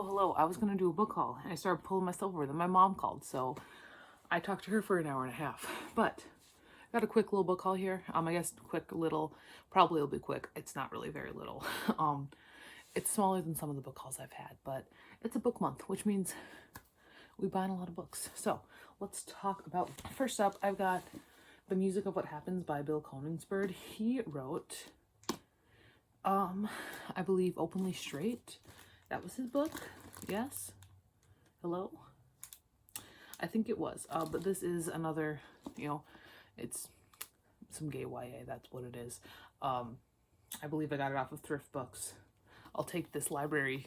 Hello. I was gonna do a book haul and I started pulling myself over. Then my mom called, so I talked to her for an hour and a half. But got a quick little book haul here. I guess quick little, probably it'll be quick. It's not really very little. um, it's smaller than some of the book hauls I've had, but it's a book month, which means we buy a lot of books. So let's talk about. First up, I've got The Music of What Happens by Bill Koningsberg. He wrote, I believe, Openly Straight. That was his book. Yes. Hello. I think it was. But this is another, it's some gay YA. That's what it is. I believe I got it off of Thrift Books. I'll take this library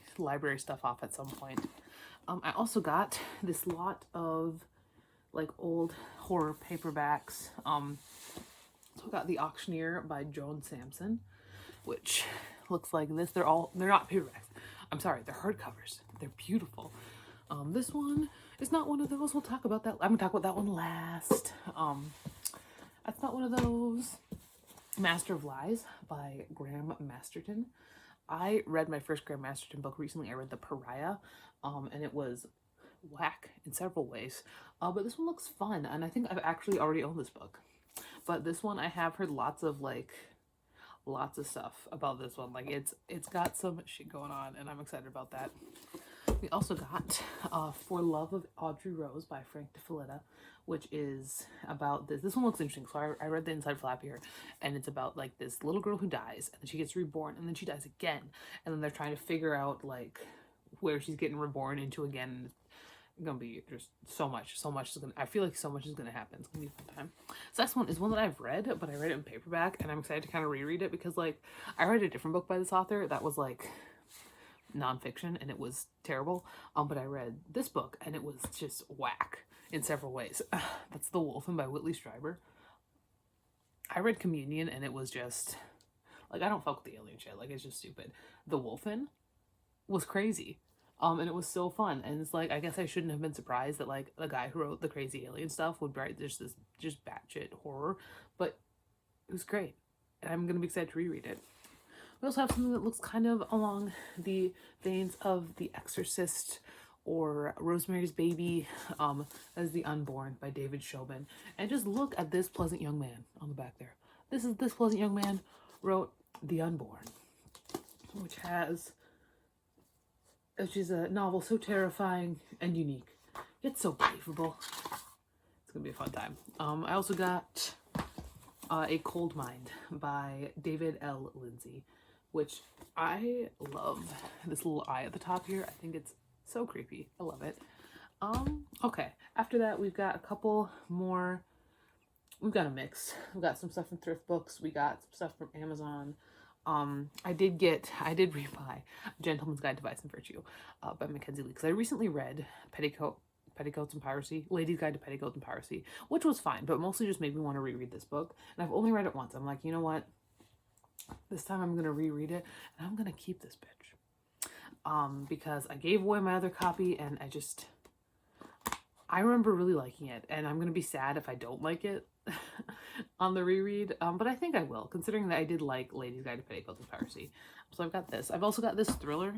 stuff off at some point. I also got this lot of like old horror paperbacks. So I got The Auctioneer by Joan Samson, which looks like this. They're not paperbacks. I'm sorry, they're hardcovers. They're beautiful. This one is not one of those. We'll talk about that. I'm gonna talk about that one last. That's not one of those. Master of Lies by Graham Masterton. I read my first Graham Masterton book recently. I read The Pariah, and it was whack in several ways. But this one looks fun, and I think I've actually already owned this book. But this one, I have heard lots of stuff about this one. Like it's got some shit going on, and I'm excited about that. We also got For Love of Audrey Rose by Frank DeFilitta, which is about this. This one looks interesting. So I read the inside flap here, and it's about like this little girl who dies, and then she gets reborn, and then she dies again, and then they're trying to figure out like where she's getting reborn into again. It's gonna be just so much is gonna. I feel like so much is gonna happen. It's gonna be a fun time. So that's one is one that I've read, but I read it in paperback, and I'm excited to kind of reread it because like I read a different book by this author that was like nonfiction and it was terrible. But I read this book and it was just whack in several ways. That's The Wolfen by Whitley Strieber. I read Communion and it was just like I don't fuck with the alien shit. Like it's just stupid. The Wolfen was crazy. And it was so fun. And it's like, I guess I shouldn't have been surprised that like the guy who wrote the crazy alien stuff would write this just batshit horror, but it was great. And I'm gonna be excited to reread it. We also have something that looks kind of along the veins of The Exorcist or Rosemary's Baby, as The Unborn by David Shobin. And just look at this pleasant young man on the back there. This pleasant young man wrote The Unborn, which is a novel so terrifying and unique, yet so believable. It's gonna be a fun time. I also got A Cold Mind by David L. Lindsay, which I love. This little eye at the top here. I think it's so creepy. I love it. Okay. After that, we've got a couple more. We've got a mix. We've got some stuff from Thrift Books. We got some stuff from Amazon. I did rebuy Gentleman's Guide to Vice and Virtue by Mackenzie Lee, because I recently read Petticoats and Piracy, Lady's Guide to Petticoats and Piracy, which was fine, but mostly just made me want to reread this book. And I've only read it once. I'm like, you know what? This time I'm going to reread it, and I'm going to keep this bitch. Because I gave away my other copy, and I remember really liking it, and I'm going to be sad if I don't like it on the reread, but I think I will, considering that I did like Lady's Guide to Petticoats and Piracy. So I've got this. I've also got this thriller.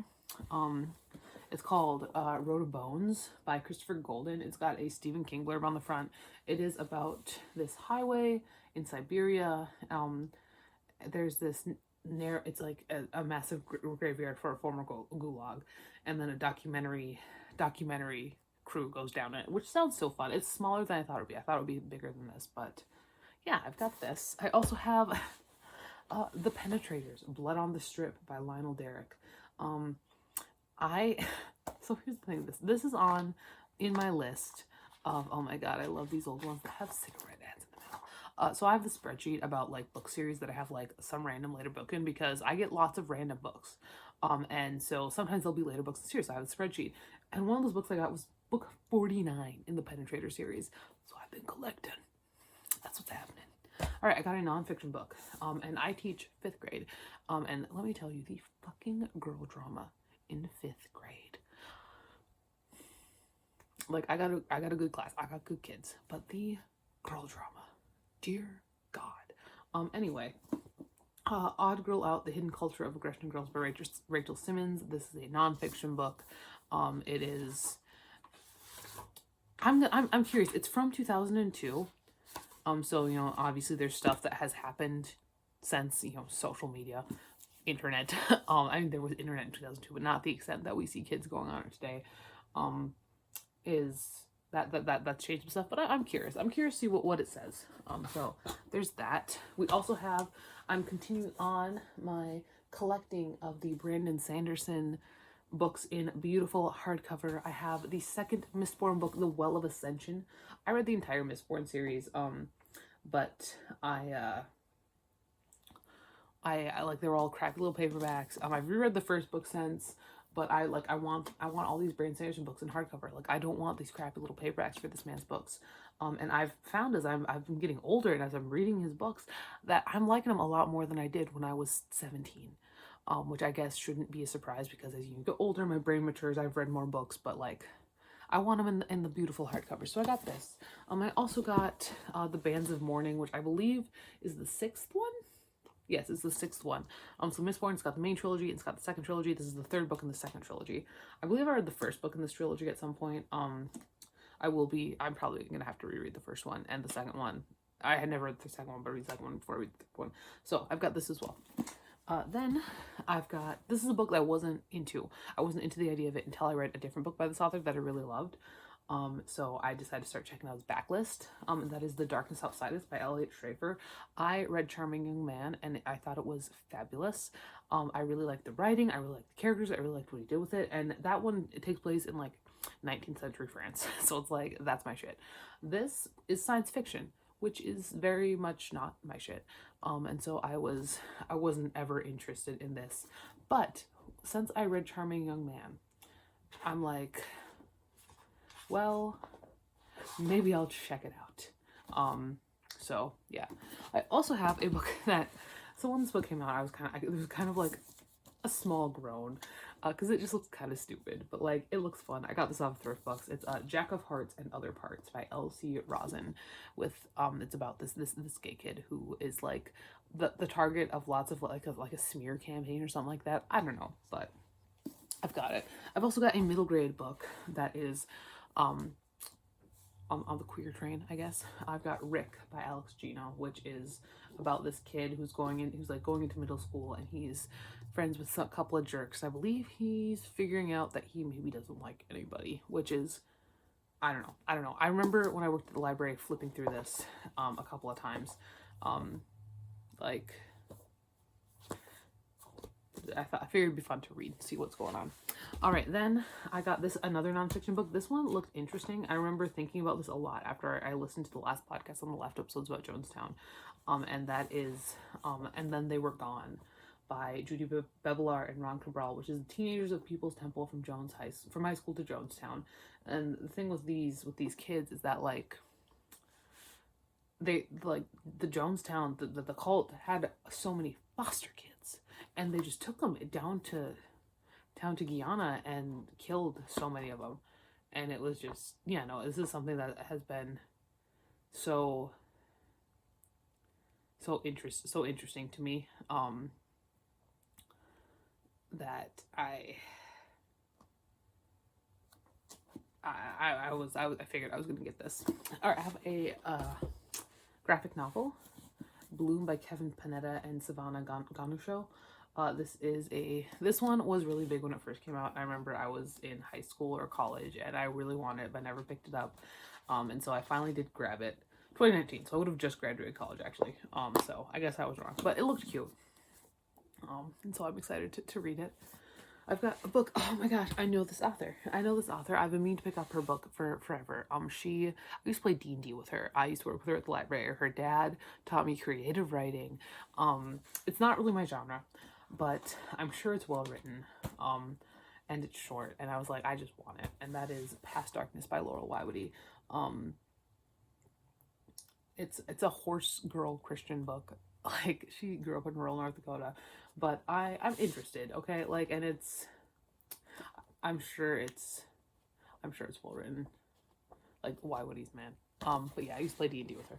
It's called Road of Bones by Christopher Golden. It's got a Stephen King blurb on the front. It is about this highway in Siberia. There's this it's like a massive graveyard for a former gulag, and then a documentary crew goes down it, which sounds so fun. It's smaller than I thought it would be. I thought it would be bigger than this, but yeah, I've got this. I also have The Penetrators, Blood on the Strip by Lionel Derrick. So here's the thing, this is in my list of, oh my god, I love these old ones that have cigarette ads in the middle. So I have the spreadsheet about like book series that I have like some random later book in, because I get lots of random books. And so sometimes there'll be later books in the series. So I have a spreadsheet, and one of those books I got was book 49 in the Penetrator series. So I've been collecting. That's what's happening. All right, I got a nonfiction book, and I teach 5th grade. And let me tell you, the fucking girl drama in 5th grade. Like I got a good class. I got good kids, but the girl drama, dear God. Anyway, Odd Girl Out: The Hidden Culture of Aggression in Girls by Rachel Simmons. This is a nonfiction book. It is. I'm curious. It's from 2002. So obviously there's stuff that has happened since social media, internet. I mean there was internet in 2002, but not the extent that we see kids going on it today. Is that's changed some stuff, but I'm curious. I'm curious to see what it says. So there's that. We also have. I'm continuing on my collecting of the Brandon Sanderson books in beautiful hardcover. I have the second Mistborn book, The Well of Ascension. I read the entire Mistborn series, but I like, they were all crappy little paperbacks. I've reread the first book since, but I want all these Brandon Sanderson books in hardcover. Like, I don't want these crappy little paperbacks for this man's books. And I've found as I've been getting older and as I'm reading his books that I'm liking them a lot more than I did when I was 17. Which I guess shouldn't be a surprise because as you get older, my brain matures. I've read more books, but like, I want them in the beautiful hardcover. So I got this. I also got The Bands of Mourning, which I believe is the 6th one. Yes, it's the 6th one. So Mistborn's got the main trilogy, it's got the second trilogy. This is the 3rd book in the second trilogy. I believe I read the 1st book in this trilogy at some point. I'm probably gonna have to reread the 1st one and the 2nd one. I had never read the 2nd one, but I read the 2nd one before I read the 3rd one. So I've got this as well. Then I've got, this is a book that I wasn't into. I wasn't into the idea of it until I read a different book by this author that I really loved. So I decided to start checking out his backlist. And that is The Darkness Outside Us by Elliot Schrafer. I read Charming Young Man and I thought it was fabulous. I really liked the writing. I really liked the characters. I really liked what he did with it. And that one, it takes place in like 19th century France. So it's like, that's my shit. This is science fiction, which is very much not my shit. And so I wasn't ever interested in this. But since I read Charming Young Man, I'm like, well, maybe I'll check it out. So yeah. I also have a book that, so when this book came out, it was kind of like a small groan, because it just looks kind of stupid, but like, it looks fun. I got this off of Thrift Books. It's Jack of Hearts and Other Parts by L.C. Rosen, with it's about this gay kid who is like the target of lots of like a smear campaign or something like that. I don't know, but I've got it. I've also got a middle grade book that is on the queer train, I guess. I've got Rick by Alex Gino, which is about this kid who's going into middle school, and he's friends with a couple of jerks. I believe he's figuring out that he maybe doesn't like anybody, which is, I don't know. I remember when I worked at the library flipping through this a couple of times. Like, I figured it'd be fun to read, see what's going on. All right, then I got this, another nonfiction book. This one looked interesting. I remember thinking about this a lot after I listened to the last podcast on the last episodes about Jonestown. And that is, And Then They Were Gone by Judy Bebelar and Ron Cabral, which is the Teenagers of People's Temple from high school to Jonestown. And the thing with these kids is that like, they like the Jonestown, the cult had so many foster kids, and they just took them down to Guyana and killed so many of them. And it was just, yeah, no, this is something that has been so interesting to me, that I figured I was gonna get this. All right, I have a graphic novel, Bloom by Kevin Panetta and Savannah Ganusho. This one was really big when it first came out. I remember I was in high school or college and I really wanted it, but never picked it up. And so I finally did grab it. 2019, so I would have just graduated college actually. So I guess I was wrong, but it looked cute. And so I'm excited to read it. I've got a book. Oh my gosh, I know this author. I've been meaning to pick up her book for forever. I used to play D&D with her. I used to work with her at the library. Her dad taught me creative writing. It's not really my genre, but I'm sure it's well written. And it's short. And I was like, I just want it. And that is Past Darkness by Laurel Wywody. It's a horse girl Christian book. Like, she grew up in rural North Dakota, but I'm interested, okay? Like, and I'm sure it's well written. Like, Wywody's man. But yeah, I used to play D&D with her.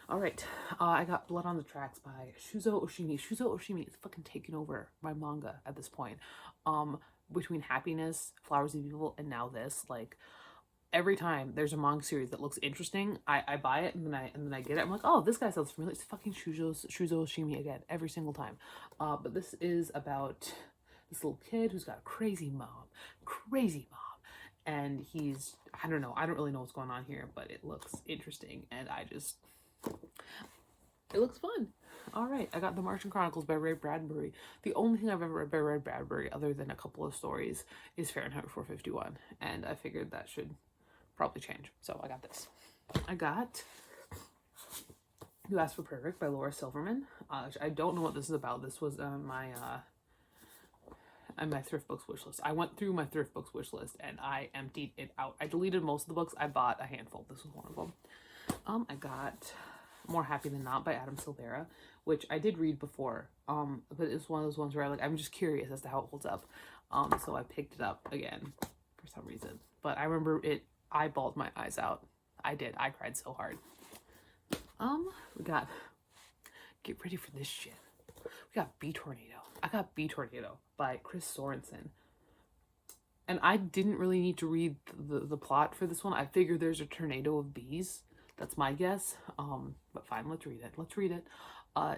All right, I got Blood on the Tracks by Shuzo Oshimi. Shuzo Oshimi is fucking taking over my manga at this point. between Happiness, Flowers of Evil, and now this, like, every time there's a manga series that looks interesting, I buy it, and then I get it. I'm like, oh, this guy sounds familiar. It's fucking Shuzo Oshimi again, every single time. But this is about this little kid who's got a crazy mom, and he's, I don't know, I don't really know what's going on here, but it looks interesting, and it looks fun. All right, I got The Martian Chronicles by Ray Bradbury. The only thing I've ever read by Ray Bradbury, other than a couple of stories, is Fahrenheit 451, and I figured that should probably change. So I got this. I got You Asked for Perfect by Laura Silverman. I don't know what this is about. This was my thrift books wish list. I went through my thrift books wish list and I emptied it out. I deleted most of the books. I bought a handful. This was one of them. I got More Happy Than Not by Adam Silvera, which I did read before. But it's one of those ones where I'm just curious as to how it holds up. So I picked it up again for some reason. But I remember I bawled my eyes out. I did. I cried so hard. We got, get ready for this shit. We got Bee Tornado. I got Bee Tornado by Chris Sorensen. And I didn't really need to read the plot for this one. I figured there's a tornado of bees. That's my guess. But fine, let's read it.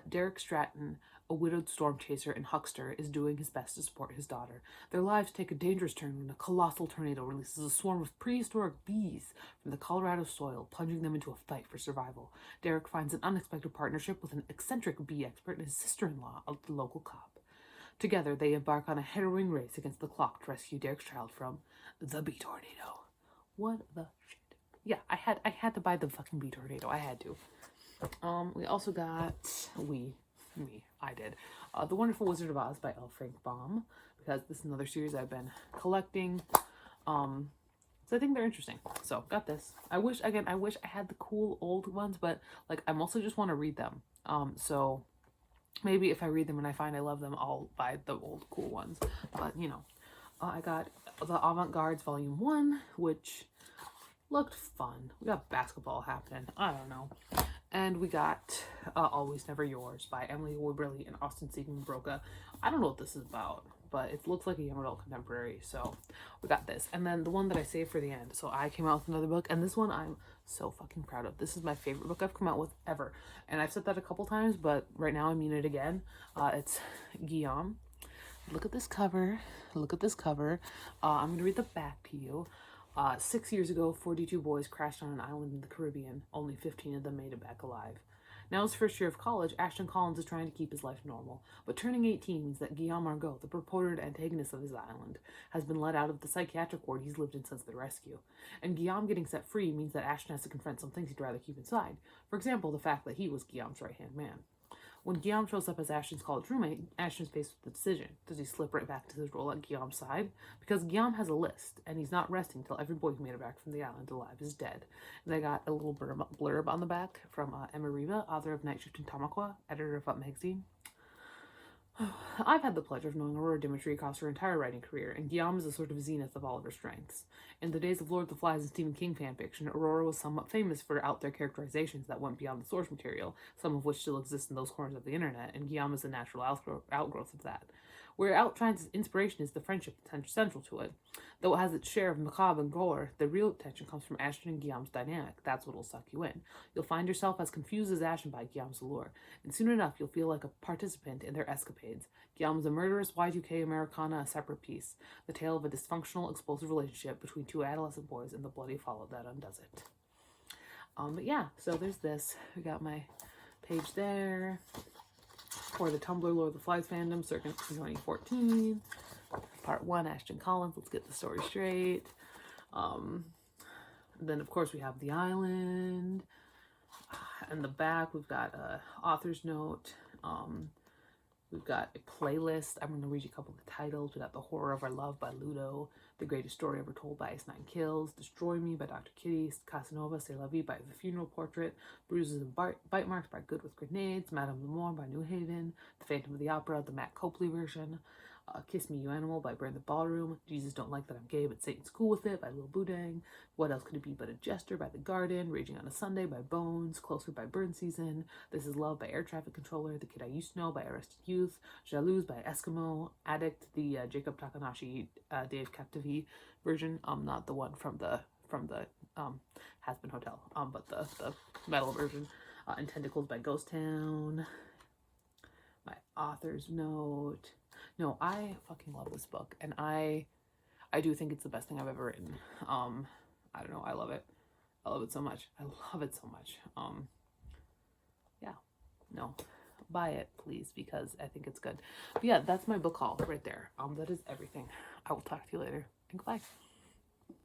Derek Stratton, a widowed storm chaser and huckster, is doing his best to support his daughter. Their lives take a dangerous turn when a colossal tornado releases a swarm of prehistoric bees from the Colorado soil, plunging them into a fight for survival. Derek finds an unexpected partnership with an eccentric bee expert and his sister-in-law, a local cop. Together, they embark on a harrowing race against the clock to rescue Derek's child from the Bee Tornado. What the shit? Yeah, I had to buy the fucking Bee Tornado. I had to. We also got I did The Wonderful Wizard of Oz by L. Frank Baum, because this is another series I've been collecting. So I think they're interesting. So got this. I wish I had the cool old ones, but like I mostly just want to read them. So maybe if I read them and I find I love them, I'll buy the old cool ones. But you know, I got The Avant-Gardes Volume 1, which looked fun. We got basketball happening. I don't know. And we got Always Never Yours by Emily Wibberley and Austin Siegman Broca. I don't know what this is about, but it looks like a young adult contemporary, so we got this. And then the one that I saved for the end. So I came out with another book, and this one I'm so fucking proud of. This is my favorite book I've come out with ever. And I've said that a couple times, but right now I mean it again. It's Guillaume. Look at this cover. I'm going to read the back to you. 6 years ago, 42 boys crashed on an island in the Caribbean. Only 15 of them made it back alive. Now his first year of college, Ashton Collins is trying to keep his life normal. But turning 18 means that Guillaume Margot, the purported antagonist of his island, has been let out of the psychiatric ward he's lived in since the rescue. And Guillaume getting set free means that Ashton has to confront some things he'd rather keep inside. For example, the fact that he was Guillaume's right-hand man. When Guillaume shows up as Ashton's college roommate, Ashton's faced with the decision. Does he slip right back to his role at Guillaume's side? Because Guillaume has a list, and he's not resting till every boy who made it back from the island alive is dead. And I got a little blurb on the back from Emma Riva, author of Night Shift in Tamaqua, editor of Up Magazine. I've had the pleasure of knowing Aurora Dimitri across her entire writing career, and Guillaume is a sort of zenith of all of her strengths. In the days of Lord of the Flies and Stephen King fanfiction, Aurora was somewhat famous for out-there characterizations that went beyond the source material, some of which still exist in those corners of the internet, and Guillaume is a natural outgrowth of that. Where Outshine's inspiration is the friendship central to it. Though it has its share of macabre and gore, the real tension comes from Ashton and Guillaume's dynamic. That's what'll suck you in. You'll find yourself as confused as Ashton by Guillaume's allure, and soon enough you'll feel like a participant in their escapades. Guillaume is a murderous Y2K Americana, a separate piece, the tale of a dysfunctional, explosive relationship between two adolescent boys and the bloody fallout that undoes it. But yeah, so there's this. We got my page there. For the Tumblr Lord of the Flies fandom, circa 2014. Part 1, Ashton Collins. Let's get the story straight. Then, of course, we have The Island. In the back, we've got a author's note. We've got a playlist. I'm going to read you a couple of the titles. We got The Horror of Our Love by Ludo, The Greatest Story Ever Told by Ice Nine Kills, Destroy Me by Dr. Kitty, Casanova, C'est la Vie by The Funeral Portrait, Bruises and Bite Marks by Good with Grenades, Madame Lemore by New Haven, The Phantom of the Opera, the Matt Copley version, Kiss Me You Animal by Burn the Ballroom, Jesus Don't Like That I'm Gay But Satan's Cool With It by Lil Boudin, What Else Could It Be But a Jester by The Garden, Raging on a Sunday by Bones, Closer by Burn Season, This Is Love by Air Traffic Controller, The Kid I Used to Know by Arrested Youth, Jalouse by Eskimo, Addict, the Jacob Takanashi Dave Captivity version, not the one from the Has-Been Hotel, but the metal version, and Tentacles by Ghost Town, my author's note. No, I fucking love this book, and I do think it's the best thing I've ever written. I don't know, I love it. I love it so much. I love it so much. Yeah, no, buy it please, because I think it's good. But yeah, that's my book haul right there. That is everything. I will talk to you later, and goodbye.